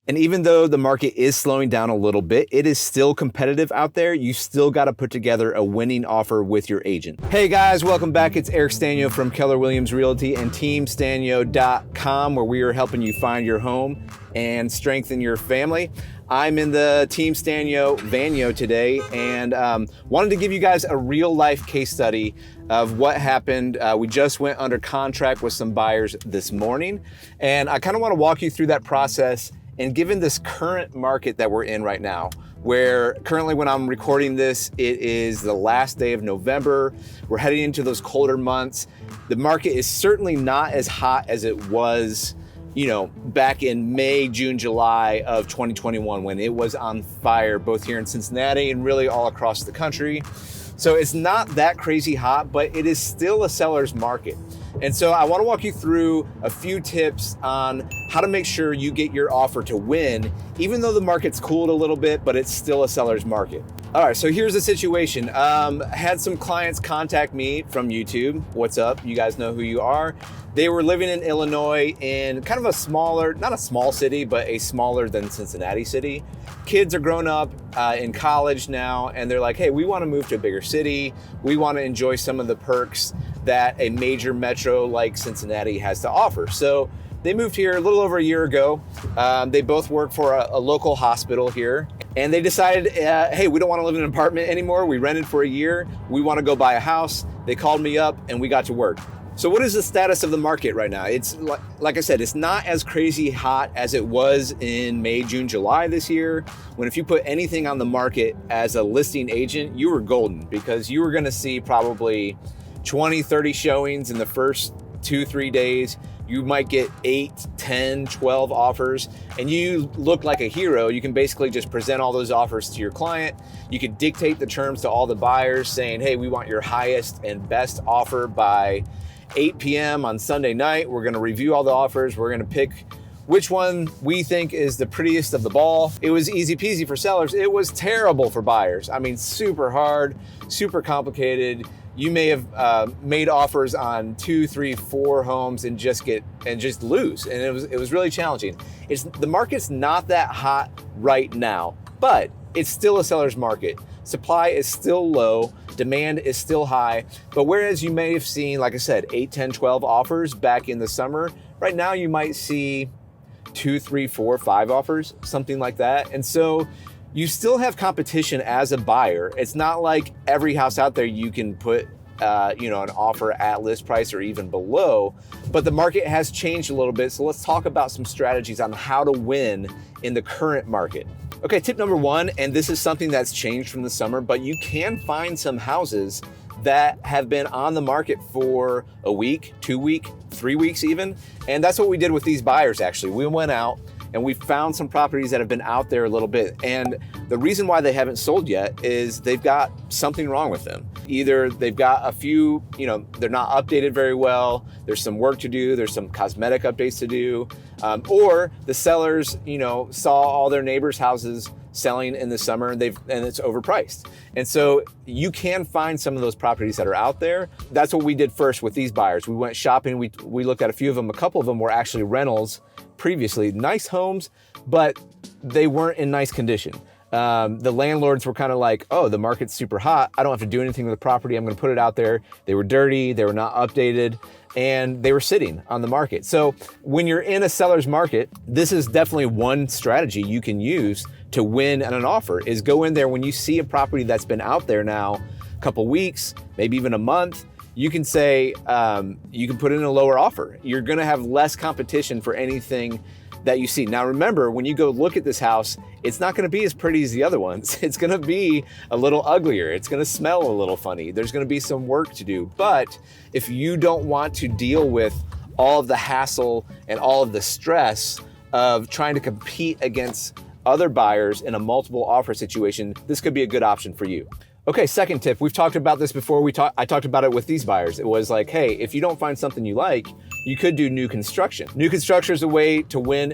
And even though the market is slowing down a little bit, it is still competitive out there. You still got to put together a winning offer with your agent. Hey guys, welcome back. It's Eric Sztanyo from Keller Williams Realty and TeamStanyo.com, where we are helping you find your home and strengthen your family. I'm in the Team Sztanyo Vanyo today and wanted to give you guys a real life case study of what happened. We just went under contract with some buyers this morning, and I kind of want to walk you through that process. And given this current market that we're in right now, where currently when I'm recording this, it is the last day of November, we're heading into those colder months. The market is certainly not as hot as it was, back in May, June, July of 2021, when it was on fire, both here in Cincinnati and really all across the country. So it's not that crazy hot, but it is still a seller's market. And so I want to walk you through a few tips on how to make sure you get your offer to win, even though the market's cooled a little bit, but it's still a seller's market. All right, so here's the situation. Had some clients contact me from YouTube. What's up? You guys know who you are. They were living in Illinois in kind of a smaller, not a small city, but a smaller than Cincinnati city. Kids are grown up in college now, and they're like, hey, we want to move to a bigger city. We want to enjoy some of the perks that a major metro like Cincinnati has to offer. So they moved here a little over a year ago. They both work for a local hospital here, and they decided, hey, we don't want to live in an apartment anymore. We rented for a year. We want to go buy a house. They called me up and we got to work. So what is the status of the market right now? It's like I said, it's not as crazy hot as it was in May, June, July this year, when if you put anything on the market as a listing agent, you were golden, because you were going to see probably 20, 30 showings in the first 2-3 days. You might get 8, 10, 12 offers, and you look like a hero. You can basically just present all those offers to your client. You could dictate the terms to all the buyers saying, hey, we want your highest and best offer by 8 p.m. on Sunday night. We're going to review all the offers. We're going to pick which one we think is the prettiest of the ball. It was easy peasy for sellers. It was terrible for buyers. I mean, super hard, super complicated. You may have made offers on 2, 3, 4 homes and just lose. And it was really challenging. The market's not that hot right now, but it's still a seller's market. Supply is still low, demand is still high, but whereas you may have seen, like I said, 8, 10, 12 offers back in the summer, right now you might see 2, 3, 4, 5 offers, something like that. And so you still have competition as a buyer. It's not like every house out there you can put an offer at list price or even below, but the market has changed a little bit. So let's talk about some strategies on how to win in the current market. Okay, tip number 1, and this is something that's changed from the summer, but you can find some houses that have been on the market for a week, 2 weeks, 3 weeks even. And that's what we did with these buyers, actually. We went out and we found some properties that have been out there a little bit. And the reason why they haven't sold yet is they've got something wrong with them. Either they've got a few, they're not updated very well. There's some work to do. There's some cosmetic updates to do. Or the sellers, saw all their neighbors' houses selling in the summer and it's overpriced. And so you can find some of those properties that are out there. That's what we did first with these buyers. We went shopping. We looked at a few of them. A couple of them were actually rentals previously, nice homes, but they weren't in nice condition. The landlords were kind of like, oh, the market's super hot. I don't have to do anything with the property. I'm going to put it out there. They were dirty. They were not updated, and they were sitting on the market. So when you're in a seller's market, this is definitely one strategy you can use to win at an offer, is go in there when you see a property that's been out there now a couple weeks, maybe even a month. You can say, you can put in a lower offer. You're going to have less competition for anything that you see. Now remember, when you go look at this house, it's not going to be as pretty as the other ones. It's going to be a little uglier. It's going to smell a little funny. There's going to be some work to do. But if you don't want to deal with all of the hassle and all of the stress of trying to compete against other buyers in a multiple offer situation, this could be a good option for you. Okay, second tip. We've talked about this before. I talked about it with these buyers. It was like, hey, if you don't find something you like, you could do new construction. New construction is a way to win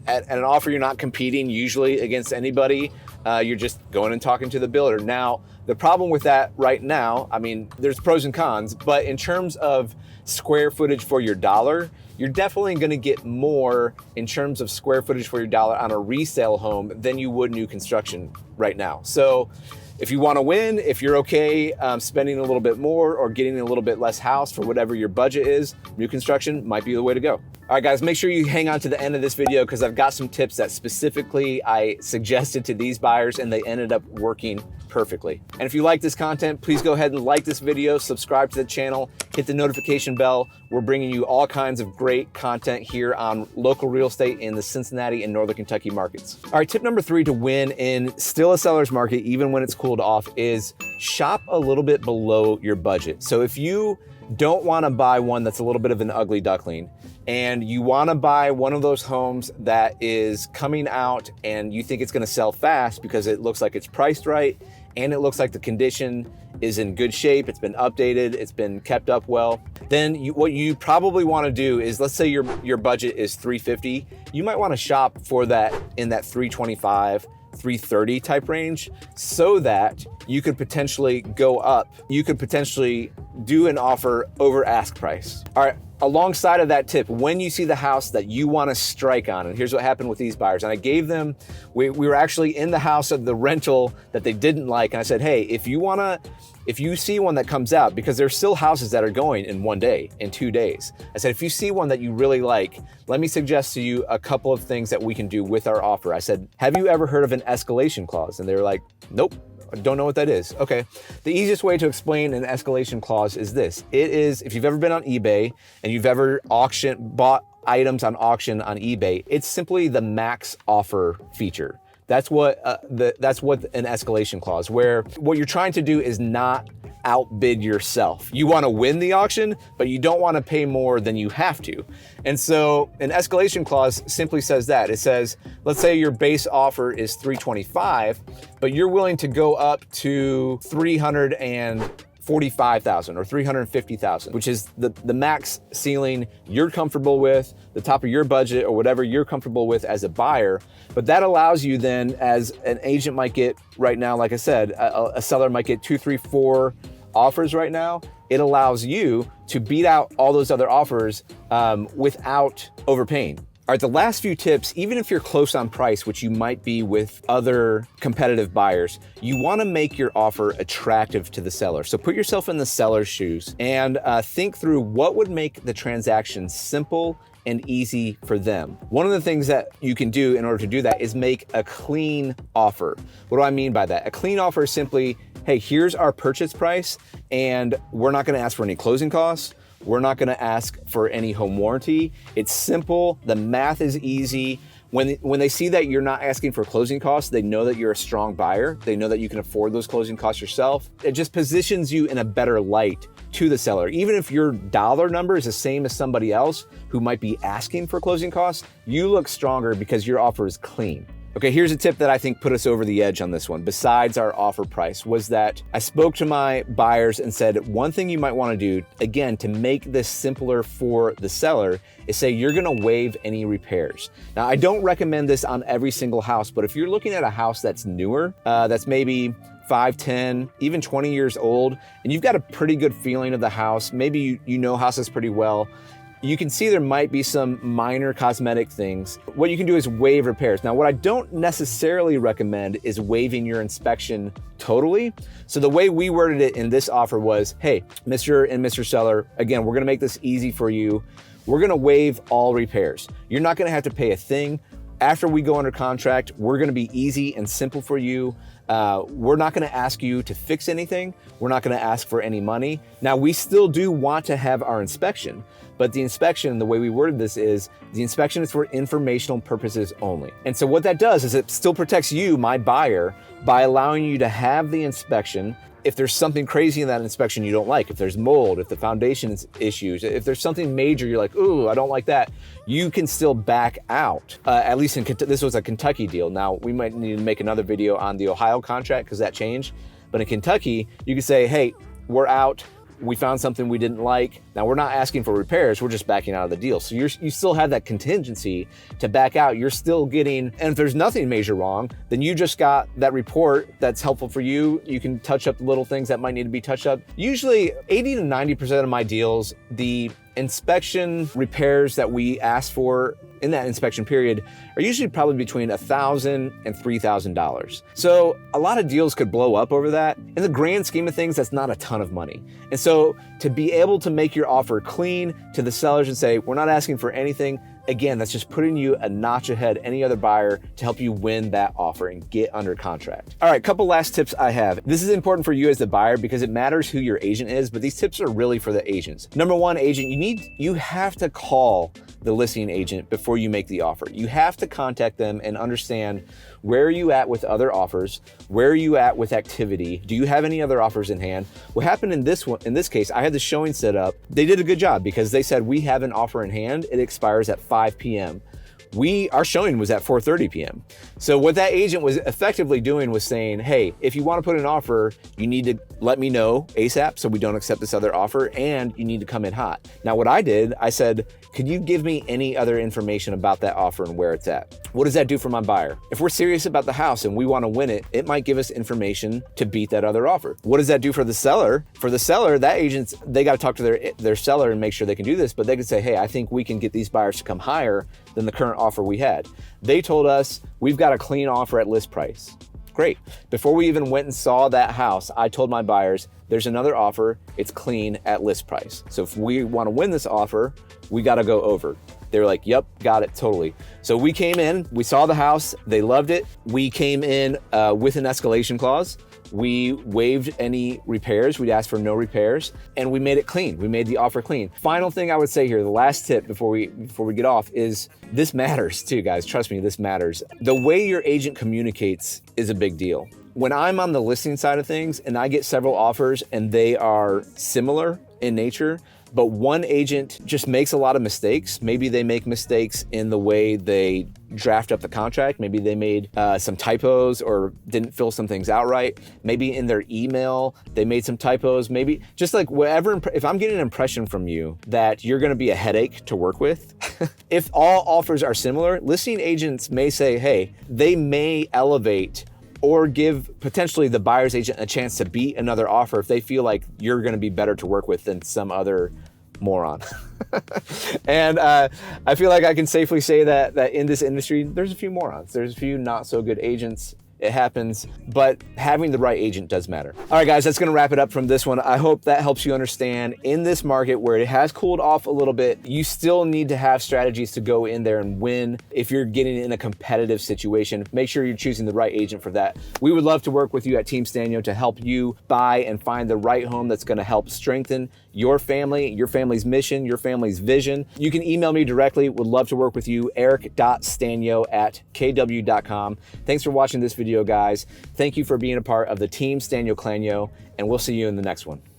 at an offer. You're not competing usually against anybody. You're just going and talking to the builder. Now, the problem with that right now, I mean, there's pros and cons, but in terms of square footage for your dollar, you're definitely gonna get more in terms of square footage for your dollar on a resale home than you would new construction right now. So if you wanna win, if you're okay spending a little bit more or getting a little bit less house for whatever your budget is, new construction might be the way to go. All right, guys, make sure you hang on to the end of this video because I've got some tips that specifically I suggested to these buyers and they ended up working perfectly. And if you like this content, please go ahead and like this video, subscribe to the channel, hit the notification bell. We're bringing you all kinds of great content here on local real estate in the Cincinnati and Northern Kentucky markets. All right, tip number 3 to win in still a seller's market, even when it's cooled off, is shop a little bit below your budget. So if you don't want to buy one that's a little bit of an ugly duckling and you want to buy one of those homes that is coming out and you think it's going to sell fast because it looks like it's priced right and it looks like the condition is in good shape, it's been updated, it's been kept up well, then what you probably want to do is, let's say your budget is $350, you might want to shop for that in that $325, $330 type range so that you could potentially go up. You could potentially do an offer over ask price. All right, alongside of that tip, when you see the house that you want to strike on, and here's what happened with these buyers, and I gave them, we were actually in the house of the rental that they didn't like, and I said, hey, if you see one that comes out, because there's still houses that are going in 1 day, in 2 days. I said, if you see one that you really like, let me suggest to you a couple of things that we can do with our offer. I said, have you ever heard of an escalation clause? And they were like, nope, I don't know what that is. Okay, the easiest way to explain an escalation clause is this. It is, if you've ever been on eBay and you've ever bought items on auction on eBay, it's simply the max offer feature. That's what an escalation clause, where what you're trying to do is not outbid yourself. You want to win the auction, but you don't want to pay more than you have to. And so an escalation clause simply says that. It says, let's say your base offer is $325, but you're willing to go up to $345,000 or $350,000, which is the max ceiling you're comfortable with, the top of your budget or whatever you're comfortable with as a buyer. But that allows you then, as an agent might get right now, like I said, a seller might get 2, 3, 4 offers right now. It allows you to beat out all those other offers without overpaying. All right, the last few tips, even if you're close on price, which you might be with other competitive buyers, you want to make your offer attractive to the seller. So put yourself in the seller's shoes and think through what would make the transaction simple and easy for them. One of the things that you can do in order to do that is make a clean offer. What do I mean by that? A clean offer is simply, hey, here's our purchase price, and we're not going to ask for any closing costs. We're not going to ask for any home warranty. It's simple. The math is easy. When they see that you're not asking for closing costs, they know that you're a strong buyer. They know that you can afford those closing costs yourself. It just positions you in a better light to the seller. Even if your dollar number is the same as somebody else who might be asking for closing costs, you look stronger because your offer is clean. Okay, here's a tip that I think put us over the edge on this one, besides our offer price, was that I spoke to my buyers and said, one thing you might want to do, again, to make this simpler for the seller, is say you're going to waive any repairs. Now, I don't recommend this on every single house, but if you're looking at a house that's newer, that's maybe 5, 10, even 20 years old, and you've got a pretty good feeling of the house, maybe you know houses pretty well, you can see there might be some minor cosmetic things. What you can do is waive repairs. Now, what I don't necessarily recommend is waiving your inspection totally. So the way we worded it in this offer was, hey, Mr. and Mr. Seller, again, we're gonna make this easy for you. We're gonna waive all repairs. You're not gonna have to pay a thing. After we go under contract, we're gonna be easy and simple for you. We're not gonna ask you to fix anything. We're not gonna ask for any money. Now, we still do want to have our inspection, but the inspection, the way we worded this is, the inspection is for informational purposes only. And so what that does is it still protects you, my buyer, by allowing you to have the inspection. If there's something crazy in that inspection you don't like, if there's mold, if the foundation is issues, if there's something major you're like, ooh, I don't like that, you can still back out. At least this was a Kentucky deal. Now, we might need to make another video on the Ohio contract because that changed. But in Kentucky, you can say, hey, we're out. We found something we didn't like. Now, we're not asking for repairs, we're just backing out of the deal. So you still have that contingency to back out. You're still getting, and if there's nothing major wrong, then you just got that report that's helpful for you. You can touch up the little things that might need to be touched up. Usually 80 to 90% of my deals, the inspection repairs that we ask for in that inspection period are usually probably between $1,000 and $3,000. So a lot of deals could blow up over that. In the grand scheme of things, that's not a ton of money. And so to be able to make your offer clean to the sellers and say, we're not asking for anything, again, that's just putting you a notch ahead any other buyer to help you win that offer and get under contract. All right, couple last tips I have. This is important for you as the buyer because it matters who your agent is, but these tips are really for the agents. Number one, agent, you have to call the listing agent before you make the offer. You have to contact them and understand where are you at with other offers? Where are you at with activity? Do you have any other offers in hand? What happened in this case, I had the showing set up. They did a good job because they said we have an offer in hand. It expires at 5 p.m. Our showing was at 4:30 p.m. So what that agent was effectively doing was saying, hey, if you want to put an offer, you need to let me know ASAP so we don't accept this other offer, and you need to come in hot. Now what I did, I said, could you give me any other information about that offer and where it's at? What does that do for my buyer? If we're serious about the house and we want to win it, it might give us information to beat that other offer. What does that do for the seller? For the seller, that agent's, they got to talk to their seller and make sure they can do this, but they could say, hey, I think we can get these buyers to come higher than the current offer we had. They told us we've got a clean offer at list price. Great. Before we even went and saw that house, I told my buyers, there's another offer, it's clean at list price. So if we want to win this offer, we got to go over. They were like, yep, got it, totally. So we came in, we saw the house, they loved it. We came in with an escalation clause. We waived any repairs. We'd asked for no repairs, and we made it clean. We made the offer clean. Final thing I would say here, the last tip before we get off is this matters too, guys. Trust me, this matters. The way your agent communicates is a big deal. When I'm on the listing side of things and I get several offers and they are similar in nature, but one agent just makes a lot of mistakes. Maybe they make mistakes in the way they draft up the contract. Maybe they made some typos or didn't fill some things out right. Maybe in their email, they made some typos. Maybe just like whatever, if I'm getting an impression from you that you're gonna be a headache to work with, if all offers are similar, listing agents may say, hey, they may elevate or give potentially the buyer's agent a chance to beat another offer if they feel like you're gonna be better to work with than some other moron. And I feel like I can safely say that in this industry, there's a few morons. There's a few not so good agents. It happens, but having the right agent does matter. All right, guys, that's gonna wrap it up from this one. I hope that helps you understand in this market where it has cooled off a little bit, you still need to have strategies to go in there and win. If you're getting in a competitive situation, make sure you're choosing the right agent for that. We would love to work with you at Team Sztanyo to help you buy and find the right home that's gonna help strengthen your family, your family's mission, your family's vision. You can email me directly. Would love to work with you, eric.stanyo@kw.com. Thanks for watching this video, guys. Thank you for being a part of the Team Sztanyo Clanyo, and we'll see you in the next one.